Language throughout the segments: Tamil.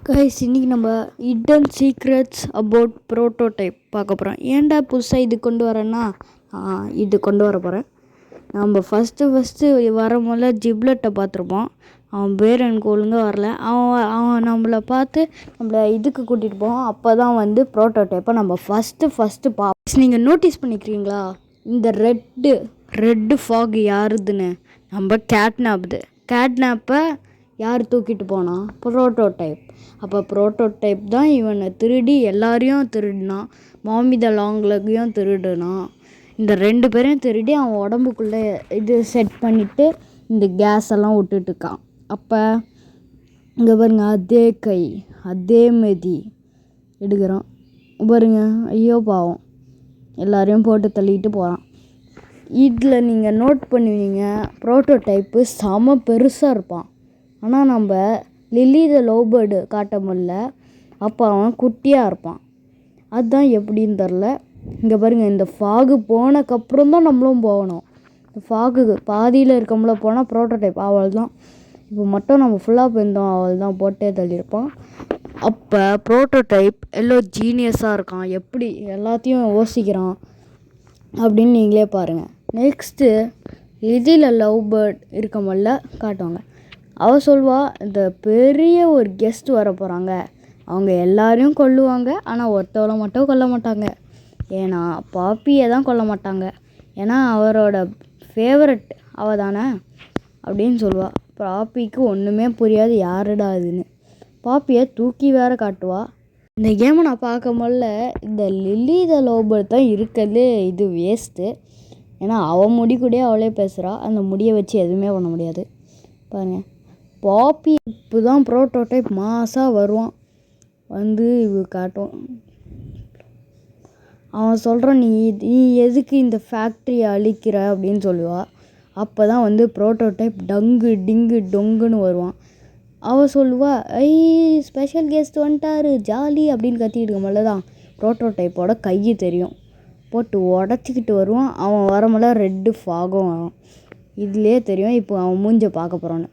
கைஸ் இன்னைக்கு நம்ம ஹிடன் சீக்ரெட்ஸ் அபவுட் ப்ரோட்டோடைப் பார்க்க போகிறோம். ஏன்டா புதுசாக இது கொண்டு வரேன்னா இது கொண்டு வர போகிறேன். நம்ம ஃபஸ்ட்டு வரும்போது ஜிப்லெட்டை பார்த்துருப்போம். அவன் பேர் எனக்கு ஒழுங்காக வரல. அவன் நம்மளை பார்த்து நம்மளை இதுக்கு கூட்டிகிட்டு போவான். அப்போ தான் வந்து ப்ரோட்டோடைப்பை நம்ம ஃபஸ்ட்டு நீங்கள் நோட்டீஸ் பண்ணிக்கிறீங்களா? இந்த ரெட்டு ஃபாக் யாருதுன்னு நம்ம கேட்னாப்பை யார் தூக்கிட்டு போனான்? ப்ரோட்டோடைப். அப்போ ப்ரோட்டோடைப் தான் இவனை திருடி எல்லாரையும் திருடினான். மாமி த லாங் லெக்கையும் திருடுனான். இந்த 2 பேரையும் திருடி அவன் உடம்புக்குள்ளே இது செட் பண்ணிவிட்டு இந்த கேஸ் எல்லாம் விட்டுட்டுருக்கான். அப்போ இங்கே பாருங்க, அதே மெதி எடுக்கிறான் பாருங்க. ஐயோ பாவம், எல்லாரையும் போட்டு தள்ளிட்டு போகிறான். இதில் நீங்கள் நோட் பண்ணுவீங்க, ப்ரோட்டோடைப்பு செம பெருசாக இருப்பான். ஆனால் நம்ம லில்லி த லவ்பேர்டு காட்ட முடியல. அப்போ அவன் குட்டியாக இருப்பான். அதுதான் எப்படின்னு தெரில. இங்கே பாருங்கள், இந்த ஃபாகு போனக்கப்புறம் தான் நம்மளும் போகணும். இந்த ஃபாகுக்கு பாதியில் இருக்கமுல போனால் ப்ரோட்டோடைப் அவள் தான். இப்போ மட்டும் நம்ம ஃபுல்லாக போயிருந்தோம், அவள் தான் போட்டே தள்ளியிருப்பான். அப்போ ப்ரோட்டோடைப் ஜீனியஸாக இருக்கான், எப்படி எல்லாத்தையும் யோசிக்கிறான் அப்படின்னு நீங்களே பாருங்கள். நெக்ஸ்ட்டு லில்லியில் லவ்பேர்ட் இருக்க முடியல காட்டுவாங்க. அவள் சொல்வா, இந்த பெரிய ஒரு கெஸ்ட் வர போகிறாங்க, அவங்க எல்லாரையும் கொல்லுவாங்க, ஆனால் ஒருத்தவளை மட்டும் கொல்ல மாட்டாங்க. ஏன்னா பாப்பியை தான் கொல்ல மாட்டாங்க, ஏன்னா அவரோட ஃபேவரட் அவள் தானே அப்படின்னு சொல்லுவாள். பாப்பிக்கு ஒன்றுமே புரியாது, யாருடா இதுன்னு. பாப்பியை தூக்கி வேற காட்டுவா. இந்த கேமை நான் பார்க்க முடியல. இந்த லில்லி த லவ்பேர்ட் தான் இருக்கிறதுலே இது வேஸ்ட்டு. ஏன்னா அவள் முடி கூடயே அவளே பேசுகிறா. அந்த முடியை வச்சு எதுவுமே பண்ண முடியாது. பாருங்கள், பாப்பி இப்போ தான் ப்ரோட்டோடைப் மாசாக வருவான். வந்து இது காட்டும். அவன் சொல்கிறான், நீ எதுக்கு இந்த ஃபேக்ட்ரியை அழிக்கிற அப்படின்னு சொல்லுவாள். அப்போ தான் வந்து ப்ரோட்டோடைப் டங்கு டிங்கு டொங்குன்னு வருவான். அவள் சொல்லுவா, ஸ்பெஷல் கெஸ்ட் வந்துட்டாரு ஜாலி அப்படின்னு கத்திக்கிட்டு இருக்கமல்ல தான் ப்ரோட்டோடைப்போட கை தெரியும். போட்டு உடச்சிக்கிட்டு வருவான். அவன் வரமல்ல ரெட்டு ஃபாகும் வரும். இதுலேயே தெரியும் இப்போ அவன் மூஞ்ச பார்க்க போகிறான்னு.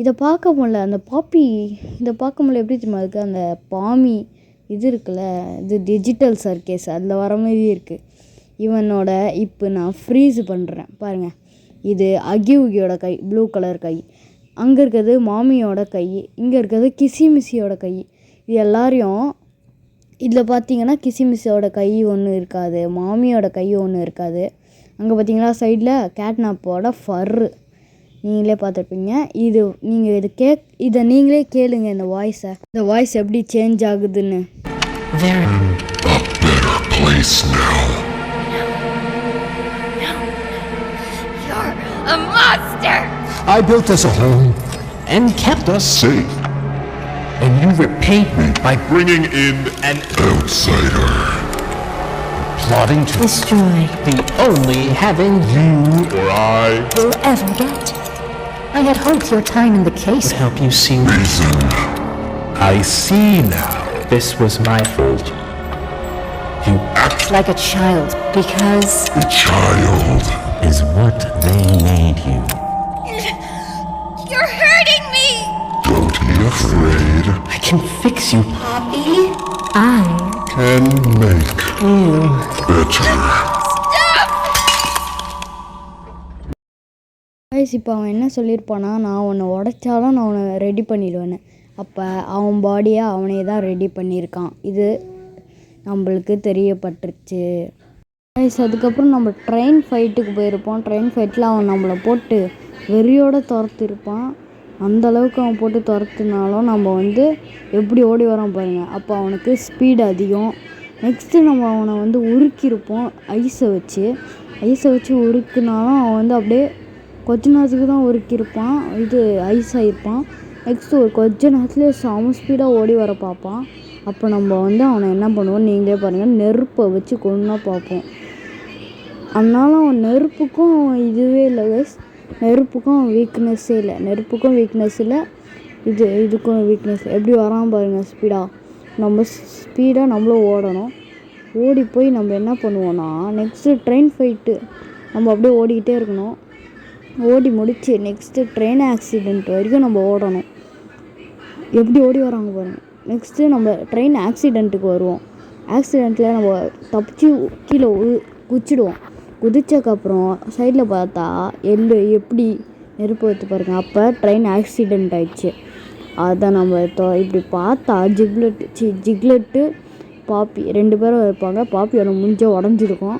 இதை பார்க்க முடியல, அந்த பாப்பி இதை பார்க்க முடியல. எப்படி தெரியுமா இருக்குது? அந்த பாமி இது இருக்குல்ல, இது டிஜிட்டல் சர்க்கேஸ், அதில் வர மாதிரி இருக்குது இவனோட. இப்போ நான் ஃப்ரீஸ் பண்ணுறேன் பாருங்கள். இது அகியோட கை, ப்ளூ கலர் கை. அங்கே இருக்கிறது மாமியோட கை, இங்கே இருக்கிறது கிசிமிசியோட கை. இது எல்லாரையும் இதில் பார்த்தீங்கன்னா கிசிமிசியோட கை ஒன்று இருக்காது, மாமியோட கை ஒன்று இருக்காது. அங்கே பார்த்தீங்களா சைடில் கேட்னாப்போட ஃபர்ரு நீங்களே பார்த்துருப்பீங்க. இதை நீங்களே கேளுங்க, இந்த வாய்ஸ் எப்படி சேஞ்ச் ஆகுதுன்னு. I built us a home and kept us safe, and you repaid me by bringing in an outsider, plotting to destroy the only heaven you or I will ever get. I had hoped your time in the case would help you see reason. I see now. This was my fault. You act like a child because a child is what they made you. You're hurting me! Don't be afraid. I can fix you. Poppy? I Can make you better. இப்போ அவன் என்ன சொல்லியிருப்பானா, நான் உன்னை உடைச்சாலும் நான் உன்னை ரெடி பண்ணிடுவேன்னு. அப்போ அவன் பாடியை அவனே தான் ரெடி பண்ணியிருக்கான். இது நம்மளுக்கு தெரியப்பட்டுருச்சு. அதுக்கப்புறம் நம்ம ட்ரெயின் ஃபைட்டுக்கு போயிருப்போம். ட்ரெயின் ஃபைட்டில் அவன் நம்மளை போட்டு வெறியோடு துரத்திருப்பான். அந்தளவுக்கு அவன் போட்டு துரத்துனாலும் நம்ம வந்து எப்படி ஓடி வரோம் பாருங்கள். அப்போ அவனுக்கு ஸ்பீடு அதிகம். நெக்ஸ்ட்டு நம்ம அவனை வந்து உருக்கியிருப்போம் ஐஸை வச்சு உருக்குனாலும் அவன் வந்து அப்படியே கொஞ்ச நேரத்துக்கு தான் உருக்கியிருப்பான், இது ஐஸ் ஆகிருப்பான். நெக்ஸ்ட்டு ஒரு கொஞ்ச நேரத்துலேயே செம ஸ்பீடாக ஓடி வர பார்ப்பான். அப்போ நம்ம வந்து அவனை என்ன பண்ணுவோம் நீங்களே பாருங்கள், நெருப்பை வச்சு கொன்னா பார்ப்போம். அதனால அவன் நெருப்புக்கும் அவன் இதுவே இல்லை கைஸ், நெருப்புக்கும் அவன் வீக்னஸ்ஸே இல்லை, இதுக்கும் வீக்னஸ். எப்படி வரான் பாருங்கள் ஸ்பீடாக. நம்ம ஸ்பீடாக நம்மளும் ஓடணும். ஓடி போய் நம்ம என்ன பண்ணுவோன்னா, நெக்ஸ்ட்டு ட்ரெயின் ஃபைட்டு நம்ம அப்படியே ஓடிக்கிட்டே இருக்கணும். ஓடி முடிச்சு நெக்ஸ்ட்டு ட்ரெயின் ஆக்சிடெண்ட் வரைக்கும் நம்ம ஓடணும். எப்படி ஓடி வராங்க பாருங்கள். நெக்ஸ்ட்டு நம்ம ட்ரெயின் ஆக்சிடெண்ட்டுக்கு வருவோம். ஆக்சிடெண்ட்டில் நம்ம தப்பிச்சு கீழே குதிச்சிடுவோம். குதிச்சக்கப்புறம் சைடில் பார்த்தா எப்படி நெருப்பு வைத்து பாருங்கள். அப்போ ட்ரெயின் ஆக்சிடெண்ட் ஆயிடுச்சு. அதை நம்ம இப்படி பார்த்தா ஜிக்லெட்டு பாப்பி 2 பேரும் இருப்பாங்க. பாப்பியோட மூஞ்ச உடஞ்சிருக்கும்.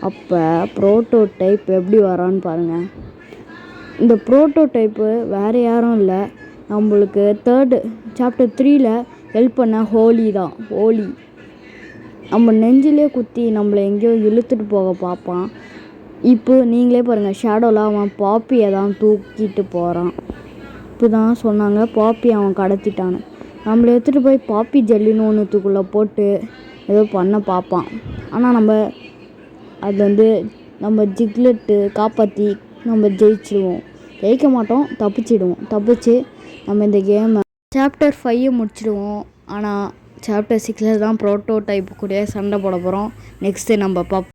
அப்போ ப்ரோட்டோடைப் எப்படி வரான்னு பாருங்கள். இந்த ப்ரோட்டோடைப்பு வேறு யாரும் இல்லை, நம்மளுக்கு சாப்டர் 3ல் ஹெல்ப் பண்ண ஹோலி தான். ஹோலி நம்ம நெஞ்சிலே குத்தி நம்மளை எங்கேயோ இழுத்துட்டு போக பார்ப்பான். இப்போ நீங்களே பாருங்கள், ஷேடோவில் அவன் பாப்பியை தான் தூக்கிட்டு போகிறான். இப்போ தான் சொன்னாங்க பாப்பி அவன் கடத்திட்டான்னு. நம்மளை எடுத்துகிட்டு போய் பாப்பி ஜல்லின்னு ஒன்றுத்துக்குள்ளே போட்டு ஏதோ பண்ண பார்ப்பான். ஆனால் அது நம்ம ஜிக்லெட்டு காப்பாற்றி நம்ம ஜெயிக்க மாட்டோம், தப்பிச்சு நம்ம இந்த கேமை சாப்டர் 5 முடிச்சிடுவோம். ஆனால் சாப்டர் 6ல் தான் ப்ரோட்டோடைப் கூட சண்டை போட போகிறோம். நெக்ஸ்ட்டு நம்ம